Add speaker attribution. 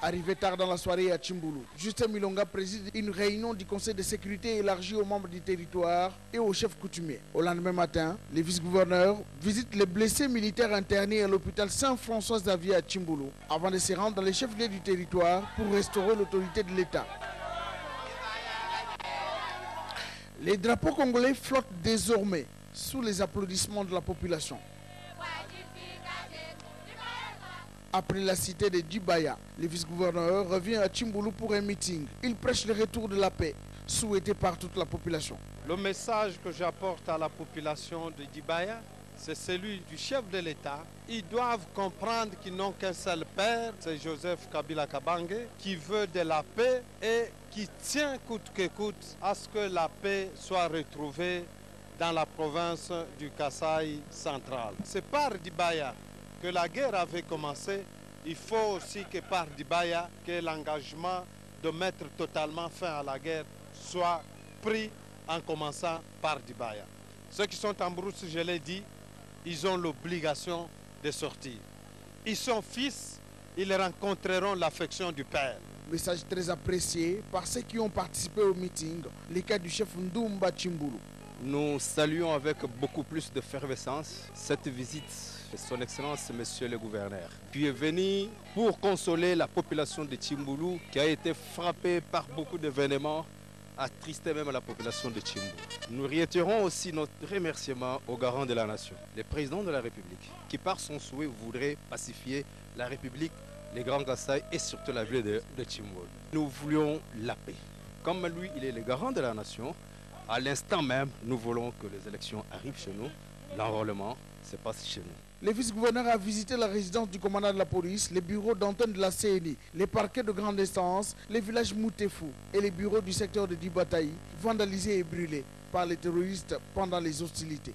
Speaker 1: Arrivé tard dans la soirée à Tchimboulou, Justin Milonga préside une réunion du Conseil de sécurité élargie aux membres du territoire et aux chefs coutumiers. Au lendemain matin, les vice-gouverneurs visitent les blessés militaires internés à l'hôpital Saint-François-Xavier à Tchimboulou avant de se rendre dans les chefs-lieux du territoire pour restaurer l'autorité de l'État. Les drapeaux congolais flottent désormais sous les applaudissements de la population. Après la cité de Dibaya, le vice-gouverneur revient à Tchimboulou pour un meeting. Il prêche le retour de la paix, souhaité par toute la population.
Speaker 2: Le message que j'apporte à la population de Dibaya, c'est celui du chef de l'État. Ils doivent comprendre qu'ils n'ont qu'un seul père, c'est Joseph Kabila Kabange, qui veut de la paix et qui tient coûte que coûte à ce que la paix soit retrouvée dans la province du Kasaï central. C'est par Dibaya que la guerre avait commencé. Il faut aussi que par Dibaya, que l'engagement de mettre totalement fin à la guerre soit pris en commençant par Dibaya. Ceux qui sont en brousse, je l'ai dit, ils ont l'obligation de sortir. Ils sont fils, ils rencontreront l'affection du père.
Speaker 1: Message très apprécié par ceux qui ont participé au meeting, le cas du chef Ndoumba Tchimboulou.
Speaker 3: Nous saluons avec beaucoup plus de fervescence cette visite de son Excellence, Monsieur le Gouverneur, qui est venu pour consoler la population de Tchimboulou qui a été frappée par beaucoup d'événements, attristé même la population de Tchimboulou. Nous réitérons aussi notre remerciement au garant de la nation, le président de la République, qui par son souhait voudrait pacifier la République, les Grands Kasaï et surtout la ville de Tchimboulou. Nous voulions la paix. Comme lui, il est le garant de la nation, à l'instant même, nous voulons que les élections arrivent chez nous, l'enrôlement se passe chez nous.
Speaker 1: Le vice-gouverneur a visité la résidence du commandant de la police, les bureaux d'antenne de la CNI, les parquets de grande instance, les villages Moutefou et les bureaux du secteur de Dibataï, vandalisés et brûlés par les terroristes pendant les hostilités.